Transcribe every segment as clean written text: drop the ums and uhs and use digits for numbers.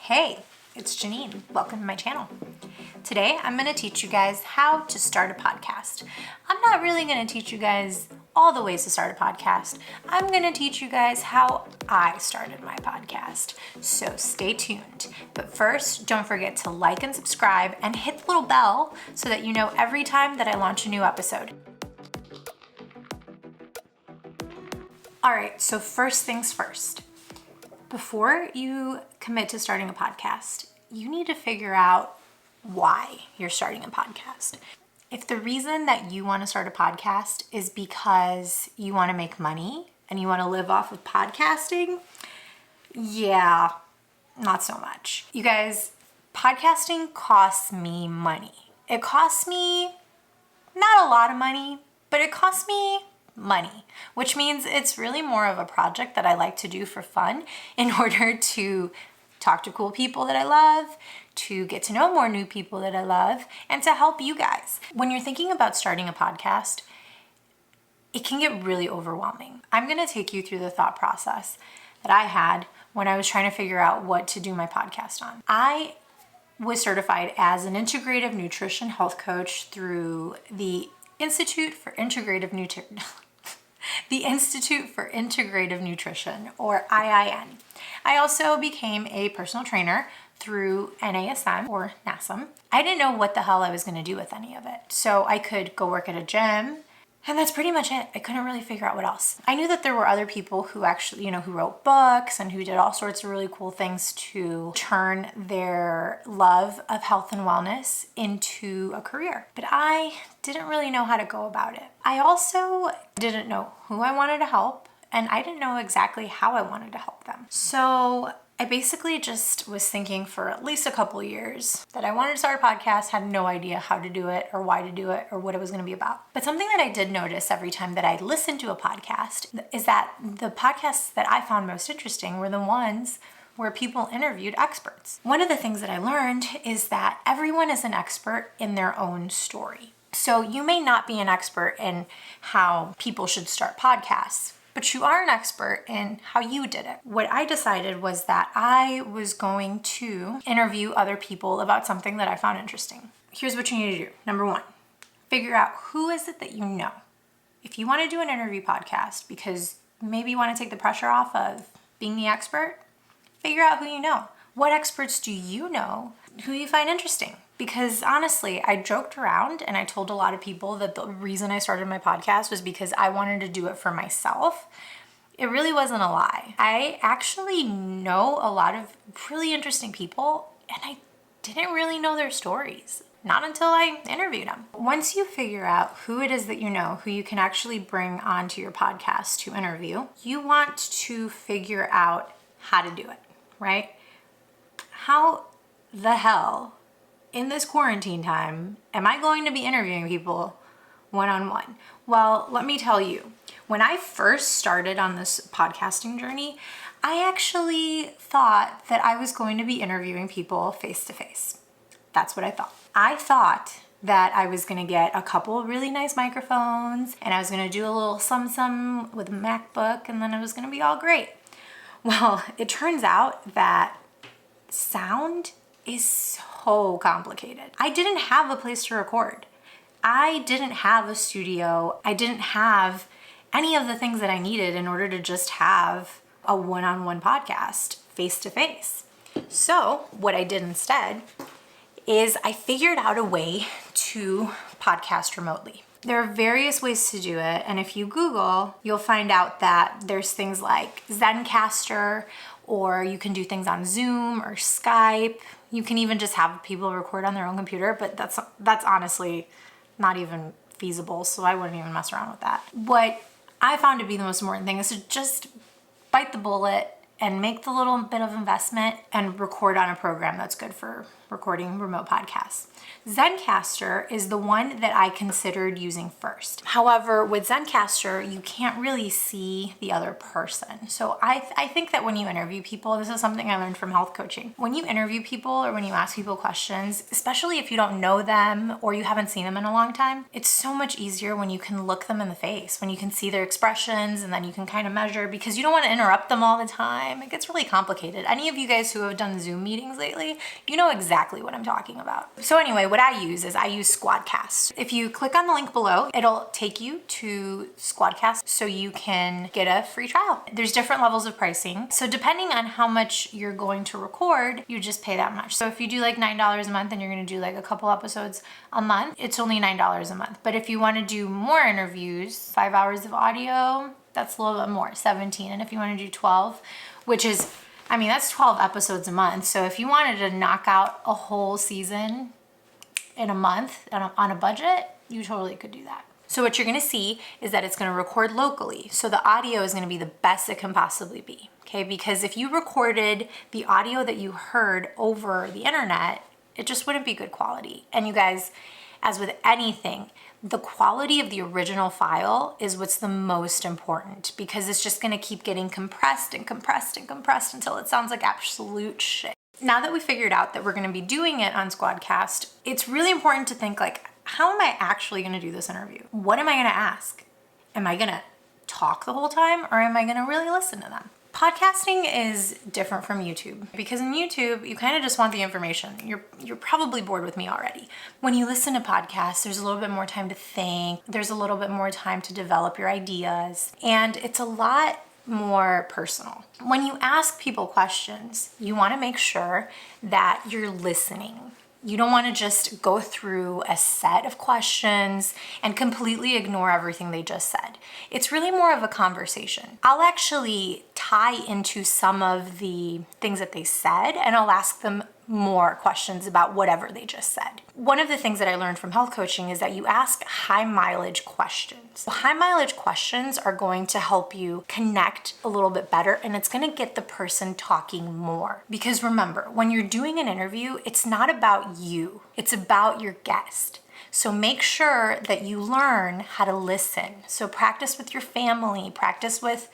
Hey, it's Janine. Welcome to my channel. Today, I'm going to teach you guys how to start a podcast. I'm not really going to teach you guys all the ways to start a podcast. I'm going to teach you guys how I started my podcast. So stay tuned. But first, don't forget to like and subscribe and hit the little bell so that you know every time that I launch a new episode. All right, so first things first. Before you commit to starting a podcast, you need to figure out why you're starting a podcast. If the reason that you want to start a podcast is because you want to make money and you want to live off of podcasting, yeah, not so much. You guys, podcasting costs me money. It costs me not a lot of money, but it costs me money, which means it's really more of a project that I like to do for fun in order to talk to cool people that I love, to get to know more new people that I love, and to help you guys. When you're thinking about starting a podcast, it can get really overwhelming. I'm going to take you through the thought process that I had when I was trying to figure out what to do my podcast on. I was certified as an integrative nutrition health coach through the Institute for Integrative Nutrition. The Institute for Integrative Nutrition, or IIN. I also became a personal trainer through NASM, or NASM. I didn't know what the hell I was going to do with any of it. So I could go work at a gym, and that's pretty much it. I couldn't really figure out what else. I knew that there were other people who actually, who wrote books and who did all sorts of really cool things to turn their love of health and wellness into a career. But I didn't really know how to go about it. I also didn't know who I wanted to help, and I didn't know exactly how I wanted to help them. So I basically just was thinking for at least a couple of years that I wanted to start a podcast, had no idea how to do it or why to do it or what it was going to be about. But something that I did notice every time that I listened to a podcast is that the podcasts that I found most interesting were the ones where people interviewed experts. One of the things that I learned is that everyone is an expert in their own story. So you may not be an expert in how people should start podcasts, but you are an expert in how you did it. What I decided was that I was going to interview other people about something that I found interesting. Here's what you need to do. Number one, figure out who is it that you know. If you want to do an interview podcast because maybe you want to take the pressure off of being the expert, figure out who you know. What experts do you know who you find interesting? Because honestly, I joked around and I told a lot of people that the reason I started my podcast was because I wanted to do it for myself. It really wasn't a lie. I actually know a lot of really interesting people and I didn't really know their stories. Not until I interviewed them. Once you figure out who it is that you know, who you can actually bring onto your podcast to interview, you want to figure out how to do it, right? How the hell in this quarantine time am I going to be interviewing people one-on-one? Well, let me tell you, when I first started on this podcasting journey, I actually thought that I was going to be interviewing people face-to-face. That's what I thought. I thought that I was going to get a couple of really nice microphones and I was going to do a little sum with a MacBook and then it was going to be all great. Well, it turns out that sound is so complicated. I didn't have a place to record. I didn't have a studio. I didn't have any of the things that I needed in order to just have a one-on-one podcast face to face. So what I did instead is I figured out a way to podcast remotely. There are various ways to do it, and if you Google, you'll find out that there's things like Zencastr, or you can do things on Zoom or Skype. You can even just have people record on their own computer, but that's honestly not even feasible, so I wouldn't even mess around with that. What I found to be the most important thing is to just bite the bullet and make the little bit of investment and record on a program that's good for recording remote podcasts. Zencastr is the one that I considered using first. However, with Zencastr, you can't really see the other person. So I think that when you interview people, this is something I learned from health coaching. When you interview people or when you ask people questions, especially if you don't know them or you haven't seen them in a long time, it's so much easier when you can look them in the face, when you can see their expressions and then you can kind of measure, because you don't want to interrupt them all the time time. It gets really complicated. Any of you guys who have done Zoom meetings lately, you know exactly what I'm talking about. So anyway, what I use Squadcast. If you click on the link below, it'll take you to Squadcast so you can get a free trial. There's different levels of pricing. So depending on how much you're going to record, you just pay that much. So if you do like $9 a month and you're going to do like a couple episodes a month, it's only $9 a month. But if you want to do more interviews, 5 hours of audio, that's a little bit more, 17. And if you want to do 12, which is, I mean, that's 12 episodes a month. So if you wanted to knock out a whole season in a month on a budget, you totally could do that. So what you're gonna see is that it's gonna record locally. So the audio is gonna be the best it can possibly be, okay? Because if you recorded the audio that you heard over the internet, it just wouldn't be good quality. And you guys, as with anything, the quality of the original file is what's the most important, because it's just gonna keep getting compressed and compressed and compressed until it sounds like absolute shit. Now that we figured out that we're gonna be doing it on Squadcast, it's really important to think like, how am I actually gonna do this interview? What am I gonna ask? Am I gonna talk the whole time, or am I gonna really listen to them? Podcasting is different from YouTube, because in YouTube, you kind of just want the information. You're probably bored with me already. When you listen to podcasts, there's a little bit more time to think. There's a little bit more time to develop your ideas, and it's a lot more personal. When you ask people questions, you want to make sure that you're listening. You don't want to just go through a set of questions and completely ignore everything they just said. It's really more of a conversation. I'll actually tie into some of the things that they said, and I'll ask them more questions about whatever they just said. One of the things that I learned from health coaching is that you ask high mileage questions. High mileage questions are going to help you connect a little bit better, and it's going to get the person talking more. Because remember, when you're doing an interview, it's not about you, it's about your guest. So make sure that you learn how to listen. So practice with your family, practice with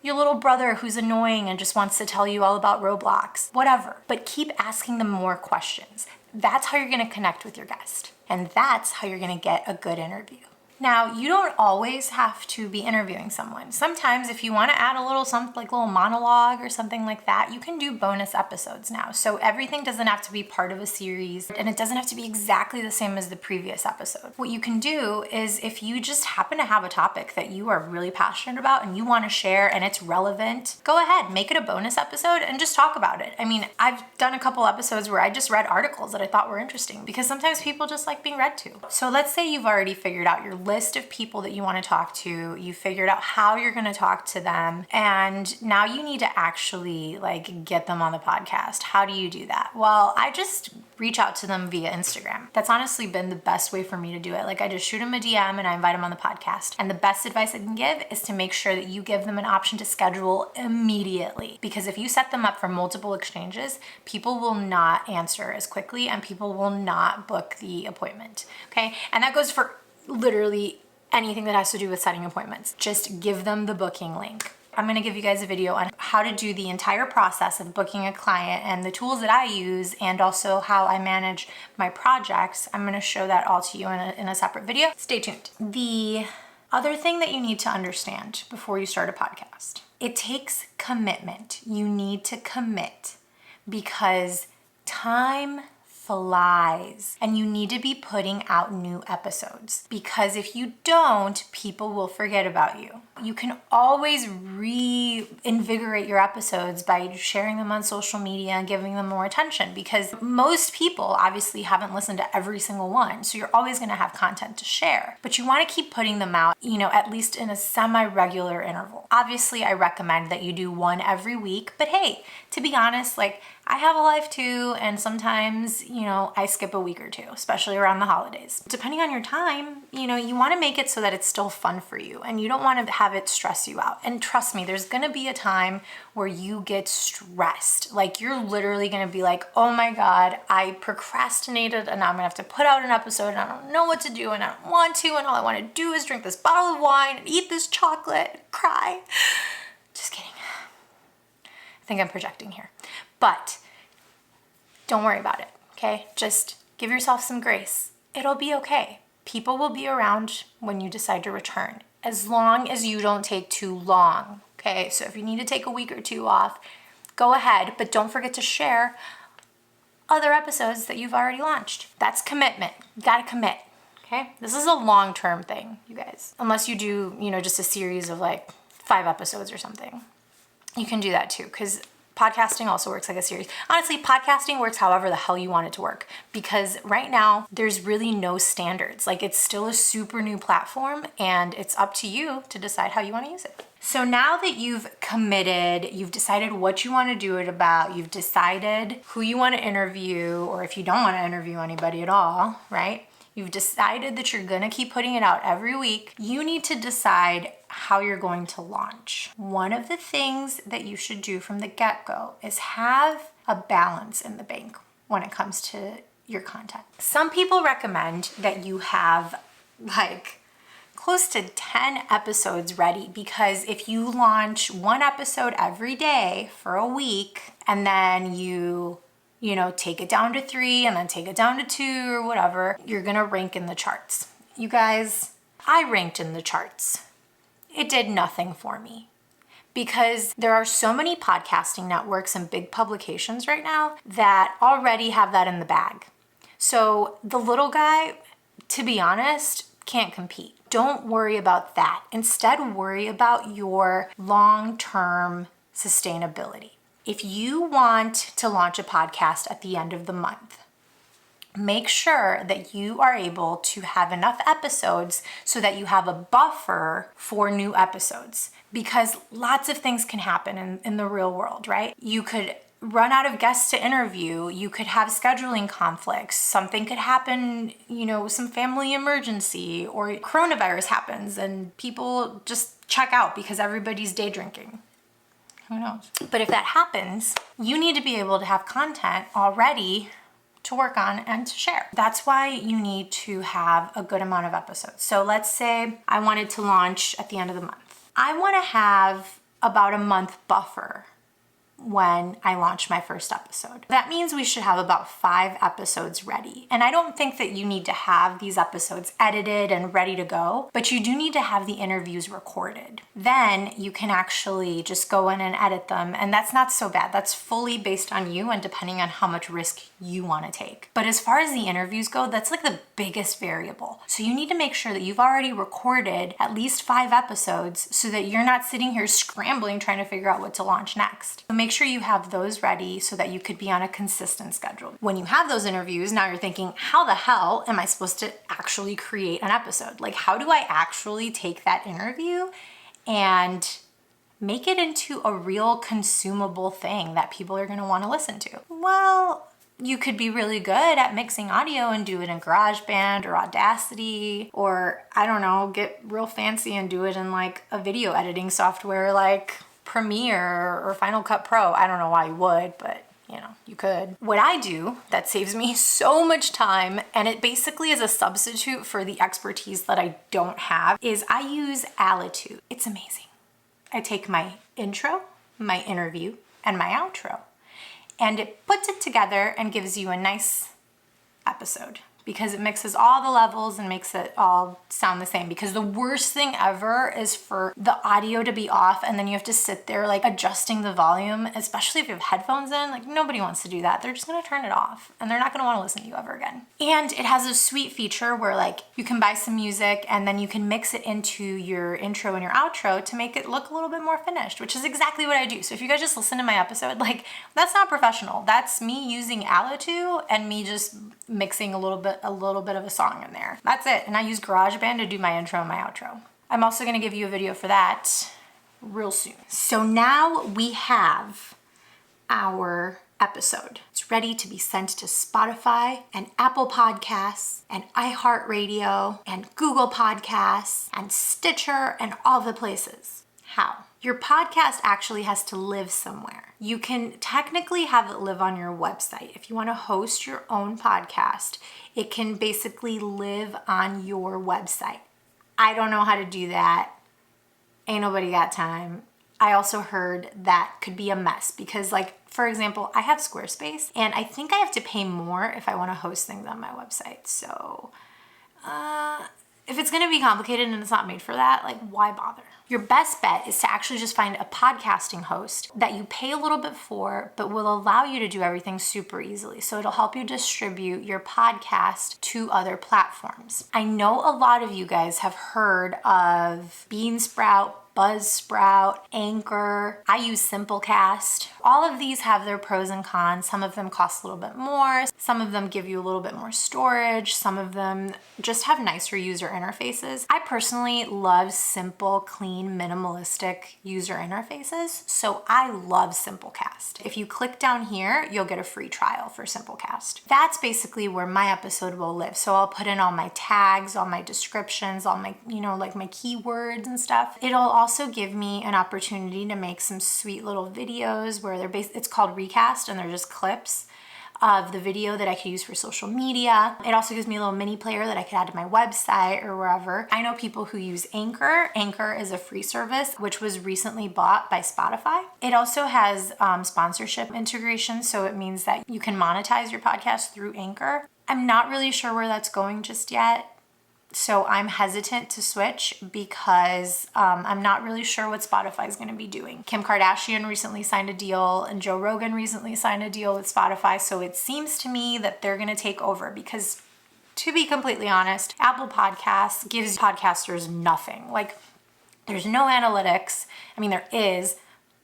your little brother who's annoying and just wants to tell you all about Roblox, whatever. But keep asking them more questions. That's how you're gonna connect with your guest. And that's how you're gonna get a good interview. Now, you don't always have to be interviewing someone. Sometimes if you want to add a little something like a little monologue or something like that, you can do bonus episodes now. So everything doesn't have to be part of a series, and it doesn't have to be exactly the same as the previous episode. What you can do is, if you just happen to have a topic that you are really passionate about and you want to share and it's relevant, go ahead, make it a bonus episode and just talk about it. I mean, I've done a couple episodes where I just read articles that I thought were interesting, because sometimes people just like being read to. So let's say you've already figured out your list of people that you want to talk to, you figured out how you're going to talk to them, and now you need to actually like get them on the podcast. How do you do that? Well, I just reach out to them via Instagram. That's honestly been the best way for me to do it. Like, I just shoot them a DM and I invite them on the podcast. And the best advice I can give is to make sure that you give them an option to schedule immediately, because if you set them up for multiple exchanges, people will not answer as quickly and people will not book the appointment. Okay. And that goes for literally anything that has to do with setting appointments. Just give them the booking link. I'm gonna give you guys a video on how to do the entire process of booking a client and the tools that I use, and also how I manage my projects. I'm gonna show that all to you in a separate video. Stay tuned. The other thing that you need to understand before you start a podcast, it takes commitment. You need to commit, because time flies, and you need to be putting out new episodes, because if you don't, people will forget about you. You can always reinvigorate your episodes by sharing them on social media and giving them more attention, because most people obviously haven't listened to every single one. So you're always going to have content to share, but you want to keep putting them out, at least in a semi-regular interval. Obviously, I recommend that you do one every week, but hey, to be honest, like, I have a life too, and sometimes, I skip a week or two, especially around the holidays. Depending on your time, you want to make it so that it's still fun for you, and you don't want to have it stress you out. And trust me, there's going to be a time where you get stressed. Like, you're literally going to be like, oh my God, I procrastinated and now I'm going to have to put out an episode and I don't know what to do and I don't want to, and all I want to do is drink this bottle of wine and eat this chocolate and cry. Just kidding. I think I'm projecting here. But don't worry about it, okay? Just give yourself some grace. It'll be okay. People will be around when you decide to return, as long as you don't take too long, Okay, so if you need to take a week or two off, go ahead, but don't forget to share other episodes that you've already launched. That's commitment. You gotta commit. Okay? This is a long-term thing, you guys. Unless you do, just a series of like 5 episodes or something. You can do that too, because podcasting also works like a series. Honestly, podcasting works however the hell you want it to work, because right now there's really no standards. Like, it's still a super new platform, and it's up to you to decide how you want to use it. So now that you've committed, you've decided what you want to do it about, you've decided who you want to interview, or if you don't want to interview anybody at all, right? You've decided that you're gonna keep putting it out every week. You need to decide how you're going to launch. One of the things that you should do from the get-go is have a balance in the bank when it comes to your content. Some people recommend that you have like close to 10 episodes ready, because if you launch 1 episode every day for a week and then you take it down to 3 and then take it down to 2 or whatever, you're gonna rank in the charts. You guys, I ranked in the charts. It did nothing for me, because there are so many podcasting networks and big publications right now that already have that in the bag. So the little guy, to be honest, can't compete. Don't worry about that. Instead, worry about your long-term sustainability. If you want to launch a podcast at the end of the month, make sure that you are able to have enough episodes so that you have a buffer for new episodes, because lots of things can happen in the real world, right? You could run out of guests to interview. You could have scheduling conflicts. Something could happen, some family emergency, or coronavirus happens and people just check out because everybody's day drinking. Who knows? But if that happens, you need to be able to have content already to work on and to share. That's why you need to have a good amount of episodes. So let's say I wanted to launch at the end of the month. I want to have about a month buffer when I launch my first episode. That means we should have about 5 episodes ready. And I don't think that you need to have these episodes edited and ready to go, but you do need to have the interviews recorded. Then you can actually just go in and edit them, and that's not so bad. That's fully based on you and depending on how much risk you want to take. But as far as the interviews go, that's like the biggest variable. So you need to make sure that you've already recorded at least 5 episodes so that you're not sitting here scrambling trying to figure out what to launch next. So make sure you have those ready so that you could be on a consistent schedule. When you have those interviews, now you're thinking, how the hell am I supposed to actually create an episode? Like, how do I actually take that interview and make it into a real consumable thing that people are gonna wanna listen to? Well, you could be really good at mixing audio and do it in GarageBand or Audacity, or I don't know, get real fancy and do it in like a video editing software like Premiere or Final Cut Pro. I don't know why you would, but you could. What I do that saves me so much time, and it basically is a substitute for the expertise that I don't have, is I use Alitude. It's amazing. I take my intro, my interview, and my outro, and it puts it together and gives you a nice episode, because it mixes all the levels and makes it all sound the same. Because the worst thing ever is for the audio to be off and then you have to sit there like adjusting the volume, especially if you have headphones in. Like, nobody wants to do that. They're just gonna turn it off and they're not gonna wanna listen to you ever again. And it has a sweet feature where like you can buy some music and then you can mix it into your intro and your outro to make it look a little bit more finished, which is exactly what I do. So if you guys just listen to my episode, like, that's not professional. That's me using Alitude and me just mixing a little bit of a song in there. That's it. And I use GarageBand to do my intro and my outro. I'm also gonna give you a video for that real soon. So now we have our episode. It's ready to be sent to Spotify and Apple Podcasts and iHeartRadio and Google Podcasts and Stitcher and all the places. How? Your podcast actually has to live somewhere. You can technically have it live on your website. If you want to host your own podcast, it can basically live on your website. I don't know how to do that. Ain't nobody got time. I also heard that could be a mess because, like, for example, I have Squarespace and I think I have to pay more if I want to host things on my website. So If it's gonna be complicated and it's not made for that, like why bother? Your best bet is to actually just find a podcasting host that you pay a little bit for, but will allow you to do everything super easily. So it'll help you distribute your podcast to other platforms. I know a lot of you guys have heard of Beansprout, Buzzsprout, Anchor. I use Simplecast. All of these have their pros and cons. Some of them cost a little bit more. Some of them give you a little bit more storage. Some of them just have nicer user interfaces. I personally love simple, clean, minimalistic user interfaces. So I love Simplecast. If you click down here, you'll get a free trial for Simplecast. That's basically where my episode will live. So I'll put in all my tags, all my descriptions, all my, like my keywords and stuff. It'll also give me an opportunity to make some sweet little videos where it's called Recast, and they're just clips of the video that I could use for social media. It also gives me a little mini player that I could add to my website or wherever. I know people who use Anchor. Anchor is a free service, which was recently bought by Spotify. It also has sponsorship integration, so it means that you can monetize your podcast through Anchor. I'm not really sure where that's going just yet. So I'm hesitant to switch because I'm not really sure what Spotify is going to be doing. Kim Kardashian recently signed a deal and Joe Rogan recently signed a deal with Spotify. So it seems to me that they're going to take over because, to be completely honest, Apple Podcasts gives podcasters nothing. Like, there's no analytics. I mean, there is,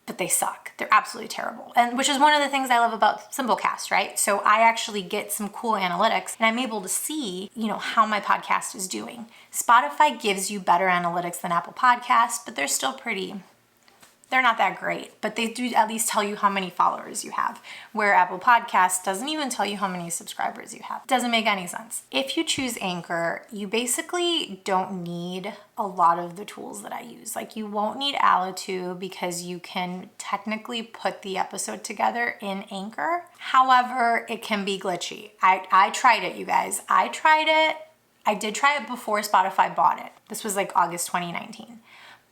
but they suck. They're absolutely terrible. And which is one of the things I love about Simplecast, right? So I actually get some cool analytics and I'm able to see, how my podcast is doing. Spotify gives you better analytics than Apple Podcasts, but they're not that great, but they do at least tell you how many followers you have, where Apple Podcasts doesn't even tell you how many subscribers you have. Doesn't make any sense. If you choose Anchor, you basically don't need a lot of the tools that I use. Like, you won't need Alitu because you can technically put the episode together in Anchor. However, it can be glitchy. I tried it, you guys. I did try it before Spotify bought it. This was like August 2019.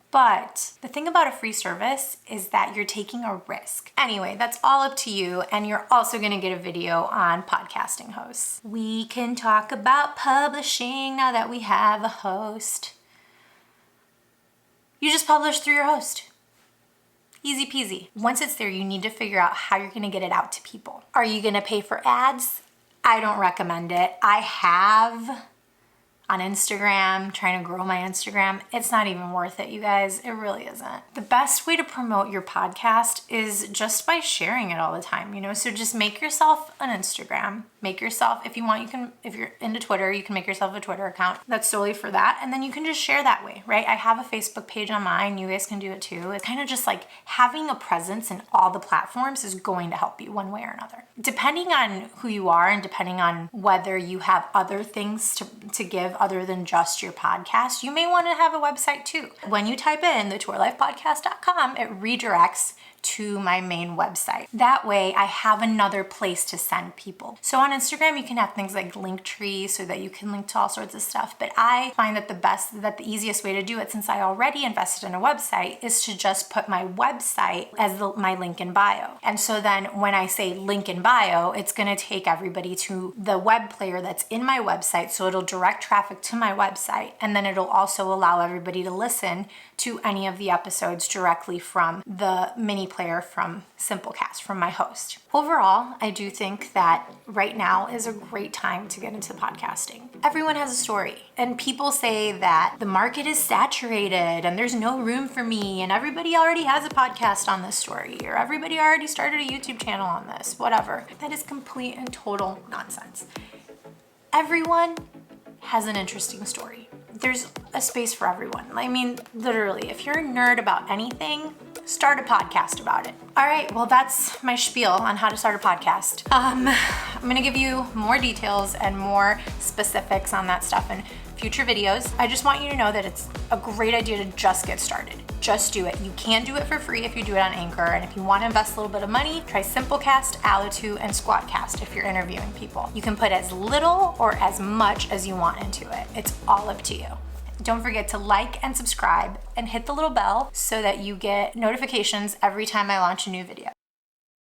But the thing about a free service is that you're taking a risk. Anyway, that's all up to you, and you're also gonna get a video on podcasting hosts. We can talk about publishing now that we have a host. You just publish through your host. Easy peasy. Once it's there, you need to figure out how you're gonna get it out to people. Are you gonna pay for ads? I don't recommend it. I have on Instagram, trying to grow my Instagram. It's not even worth it, you guys. It really isn't. The best way to promote your podcast is just by sharing it all the time, So just make yourself an Instagram. If you want, if you're into Twitter, you can make yourself a Twitter account. That's solely for that. And then you can just share that way, right? I have a Facebook page on mine. You guys can do it too. It's kind of just like having a presence in all the platforms is going to help you one way or another. Depending on who you are and depending on whether you have other things to give other than just your podcast, you may want to have a website too. When you type in thetourlifepodcast.com, it redirects to my main website. That way I have another place to send people. So on Instagram, you can have things like Linktree so that you can link to all sorts of stuff. But I find that the easiest way to do it, since I already invested in a website, is to just put my website as my link in bio. And so then when I say link in bio, it's gonna take everybody to the web player that's in my website. So it'll direct traffic to my website. And then it'll also allow everybody to listen to any of the episodes directly from the mini player from Simplecast, from my host. Overall, I do think that right now is a great time to get into podcasting. Everyone has a story, and people say that the market is saturated and there's no room for me, and everybody already has a podcast on this story, or everybody already started a YouTube channel on this, whatever. That is complete and total nonsense. Everyone has an interesting story. There's a space for everyone. I mean, literally, if you're a nerd about anything, start a podcast about it. All right, well, that's my spiel on how to start a podcast. I'm gonna give you more details and more specifics on that stuff in future videos. I just want you to know that it's a great idea to just get started. Just do it. You can do it for free if you do it on Anchor. And if you want to invest a little bit of money, try Simplecast, Alitu, and Squadcast if you're interviewing people. You can put as little or as much as you want into it. It's all up to you. Don't forget to like and subscribe and hit the little bell so that you get notifications every time I launch a new video.